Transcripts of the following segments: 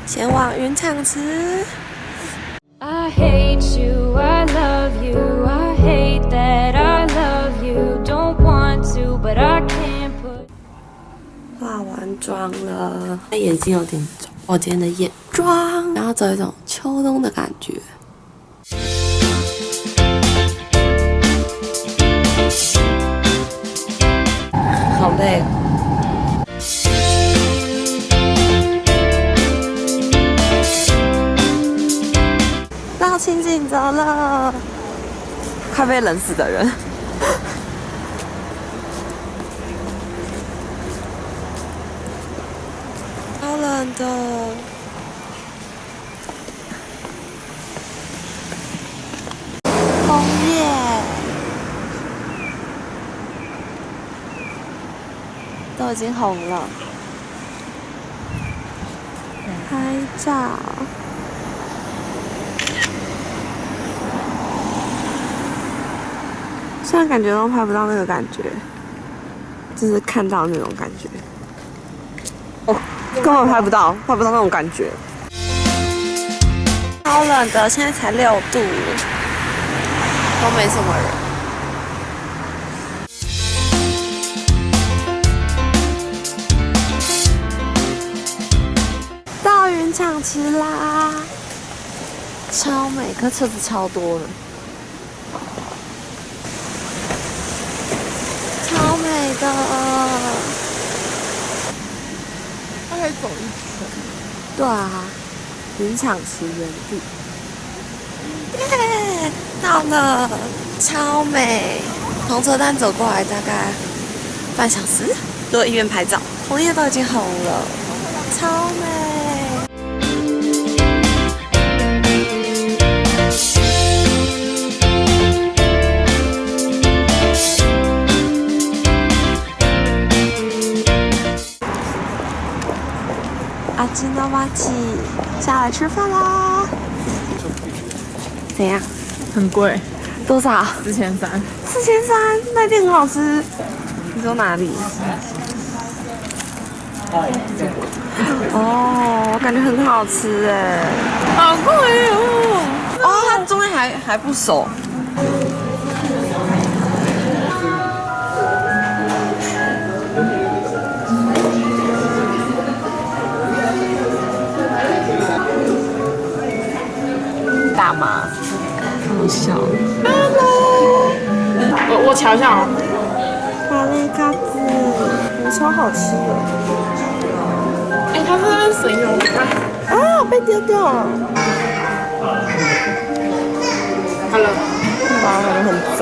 前往云场池。I hate you, I love you, I hate that I love you. Don't want to, but I can't put. 化完妆了，眼睛有点肿。我今天的眼妆，然后走一种秋冬的感觉。好累。到清景泽了，快被冷死的人。超冷的。枫叶。都已经红了。拍照。现在感觉都拍不到那个感觉，就是看到那种感觉。哦，根本拍不到那种感觉。超冷的，现在才6度，都没什么人。到云场池啦，超美，可车子超多的。超美的，它可以走一圈。对啊，云场池原地，耶，到了，超美。从车站走过来大概半小时，都在医院拍照，枫叶都已经红了，超美。阿基诺瓦奇，下来吃饭啦！怎样？很贵，多少4300。4300，那店很好吃。你说哪里？哦，感觉很好吃哎。好贵哦！哦，它中间还不熟。大妈，好笑。我瞧一下哦。咖喱咖子，超好吃的。哎，它是神游啊，被丢掉了。好了，哇，很赞。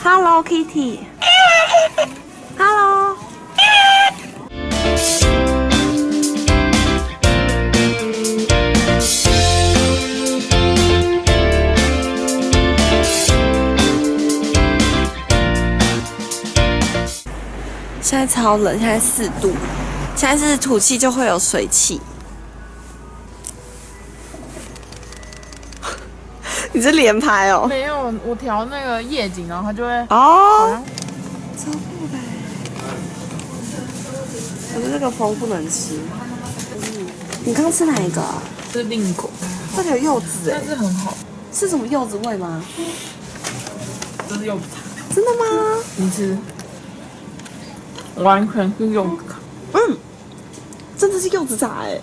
Hello Kitty。Hello。现在超冷，现在4度，现在是吐气就会有水汽。你是连拍哦？没有，我调那个夜景，然后它就会哦，超酷的。可是这个风不能吃。你刚吃哪一个啊？是另一口，这个有柚子哎，但是很好，是什么柚子味吗？这是柚子茶，真的吗？你吃，完全是柚子茶。嗯，真的是柚子茶哎，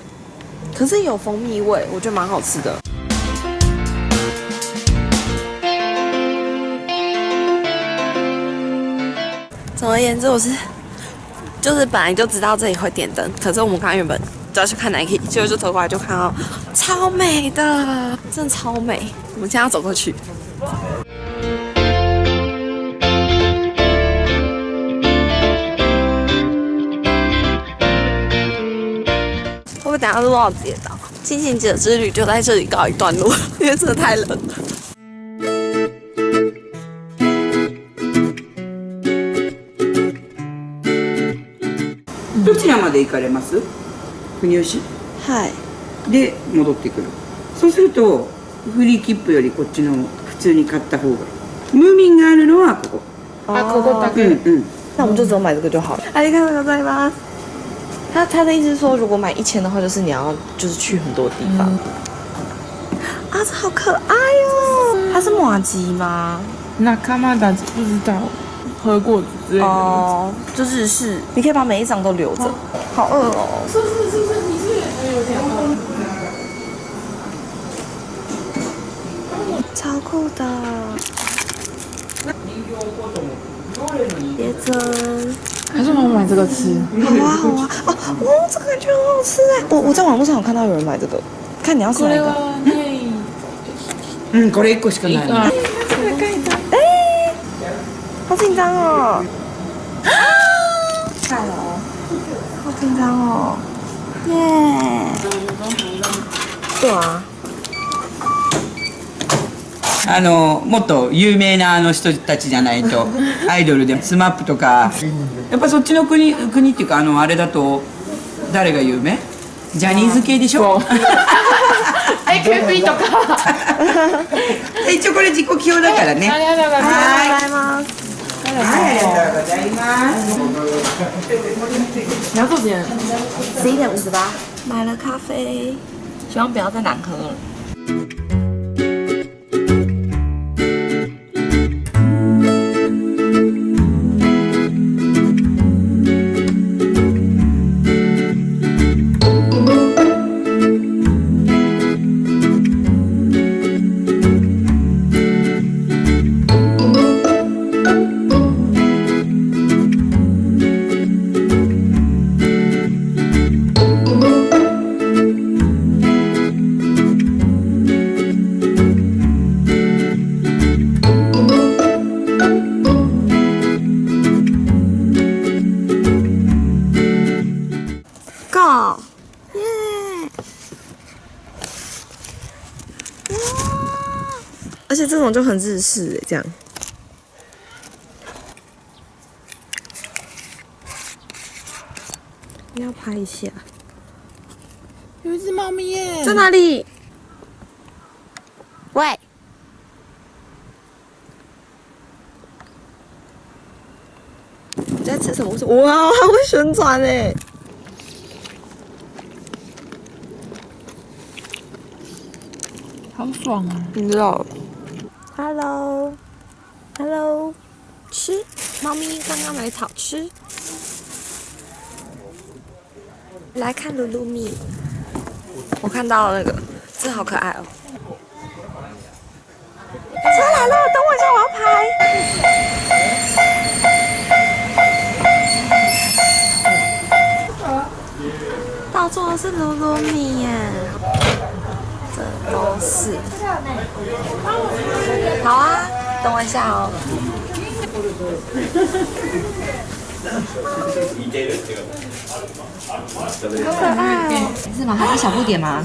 可是有蜂蜜味，我觉得蛮好吃的。总而言之，就是本来就知道这里会点灯，可是我们刚刚原本就要去看 Nike， 结果就走过来就看到超美的，真的超美。我们现在要走过去。会不会等下录到跌倒？清醒者之旅就在这里告一段落，因为真的太冷了。どちらまで行かれます？国吉。はい。で戻ってくる。そうするとフリー切符よりこっちの普通に買った方がいい。ムーミンがあるのはここ。啊，可可大哥，那我们就只有买这个就好了。ありがとうございます。他的意思是说，如果买1000的话，就是你要就是去很多地方。啊，这好可爱哦！它是麻吉吗？那卡玛达不知道，喝过之类的。哦，就日式，你可以把每一张都留着。好饿哦！是，你是很有钱吗？超酷的。别针。还是我们买这个吃？好啊好啊！哦，这个感觉很好吃哎！我在网络上有看到有人买这个，看你要吃哪一个？これ1個しかないの。好紧张哦！看哦，好紧张哦！耶！对啊。もっと有名な人たちじゃないとアイドルでスマップとかやっぱそっちの国っていうかあれだと誰が有名？ジャニーズ系でしょ？AKB とか。一応これ自己起用だからね。ありがとうございます。はい、ありがとうございます。你要做几点11:58，买了咖啡，希望不要再难喝了。而且这种就很日式哎，这样。要拍一下。有一只猫咪耶！在哪里？喂！你在吃什么？哇，还会旋转哎！好爽啊！你知道 ？Hello，吃。猫咪刚刚买草吃。来看鲁鲁米，我看到了那个，这好可爱哦！车来了，等我一下，我要拍。到处都是鲁鲁米耶，这都是。好啊，等我一下哦。好可爱哦！是吗？还是小不点吗？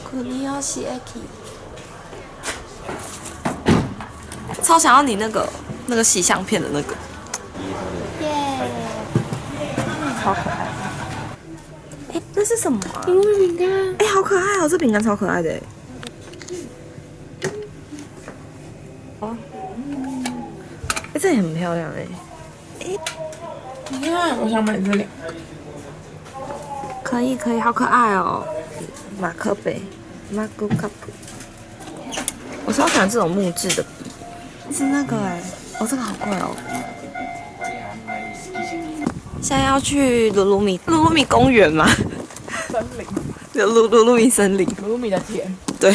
库尼欧西 Aki， 超想要你那个洗相片的那个。耶！超可爱。哎，那是什么啊？鲁米饼干。哎，好可爱哦！这饼干超可爱的哎。哎，这也很漂亮哎。你看，我想买这两个。可以，好可爱哦！马克杯 ，Magu Cup。我超喜欢这种木质的笔，是那个哎，哦，这个好贵哦。现在要去鲁鲁米公园吗？森林。鲁鲁米森林。鲁米的田。对，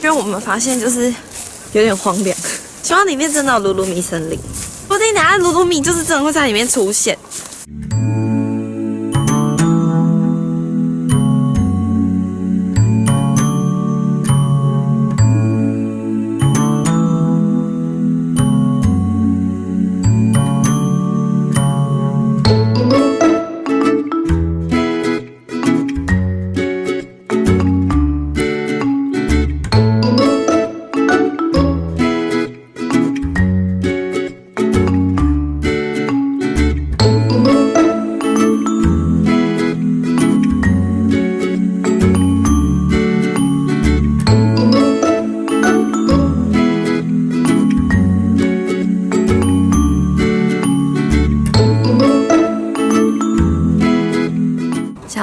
因为我们发现就是有点荒凉，希望里面真的有鲁鲁米森林。说不定等下鲁鲁米就是真的会在里面出现。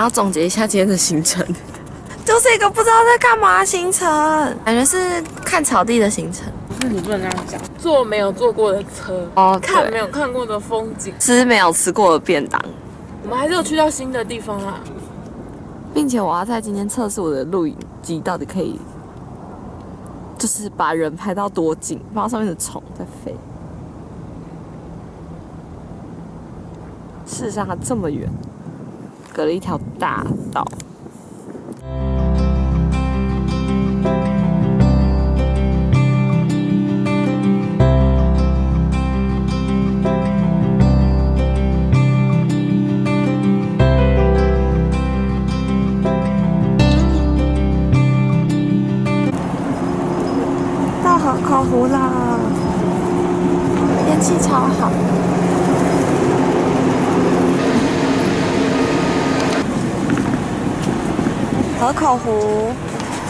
要总结一下今天的行程，就是一个不知道在干嘛的行程，感觉是看草地的行程。那你不能这样讲，坐没有坐过的车，看没有看过的风景，吃没有吃过的便当。我们还是有去到新的地方啦。并且我要在今天测试我的录影机到底可以，就是把人拍到多近，不知道上面的虫在飞。事实上它这么远，隔了一条大道。到河口湖了，天气超好。河口湖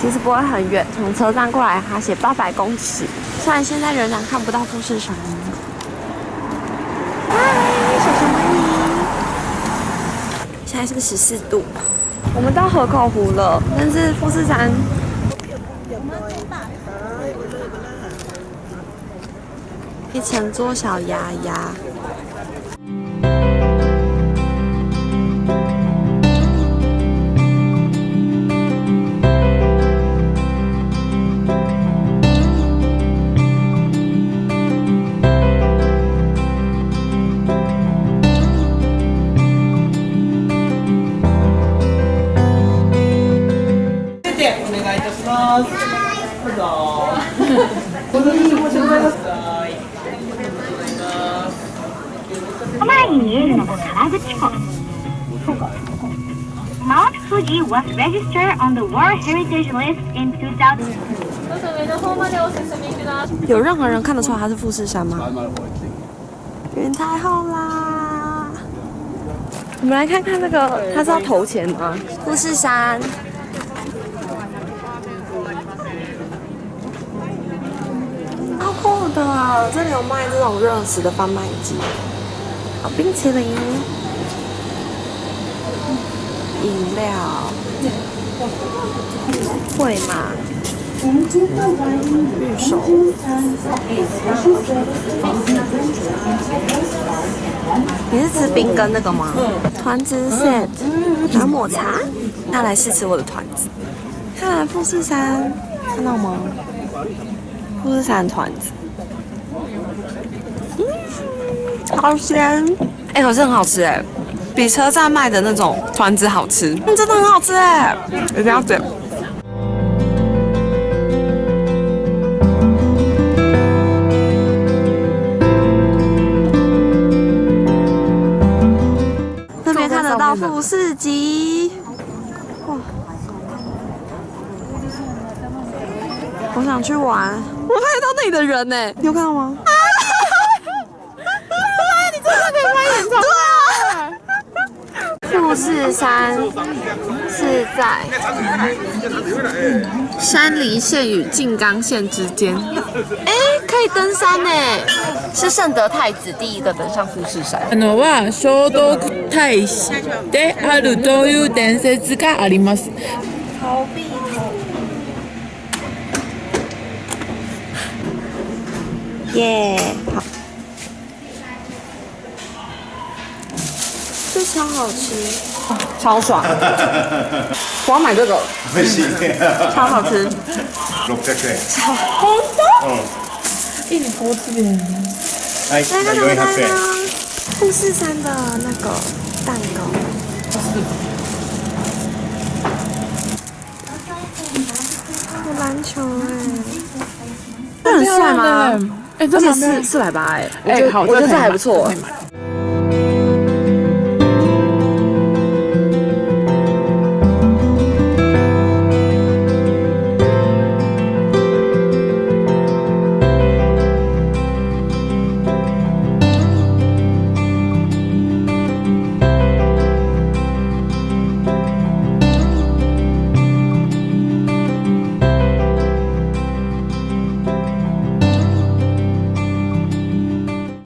其实不会很远，从车站过来它写800公尺。虽然现在仍然看不到富士山。嗨，小熊欢迎！现在是个14度。我们到河口湖了，但是富士山一整座小鸭鸭。前に見えるのが河口湖。Mount Fuji was registered on the World Heritage List in 2000. 有任何人看得出来它是富士山吗？云太后啦！我们来看看这个，它是要投钱吗？富士山。超酷的，这里有卖这种热食的贩卖机，有冰淇淋、饮料、会吗？玉手。你是吃冰跟那个吗？团子 set， 还有抹茶。那来试吃我的团子。看来富士山，看到吗？富士山团子，好咸！可是很好吃哎，比车站卖的那种团子好吃，真的很好吃哎，一定要点。那边看得到富士急，哇！我想去玩，我拍到那里的人呢，你有看到吗？你真的可以拍演唱会？对啊。富士山是在山梨县与静冈县之间。可以登山呢，是圣德太子第一个登上富士山。は聖徳太子であるという伝説があります。逃避。耶，好，这超好吃，超爽，我要买这个，超好吃，600円。本当？いいね、こっちで。はい、400円。富士山的那个蛋糕，有篮球这很帅吗？这而且480我觉得这还不错。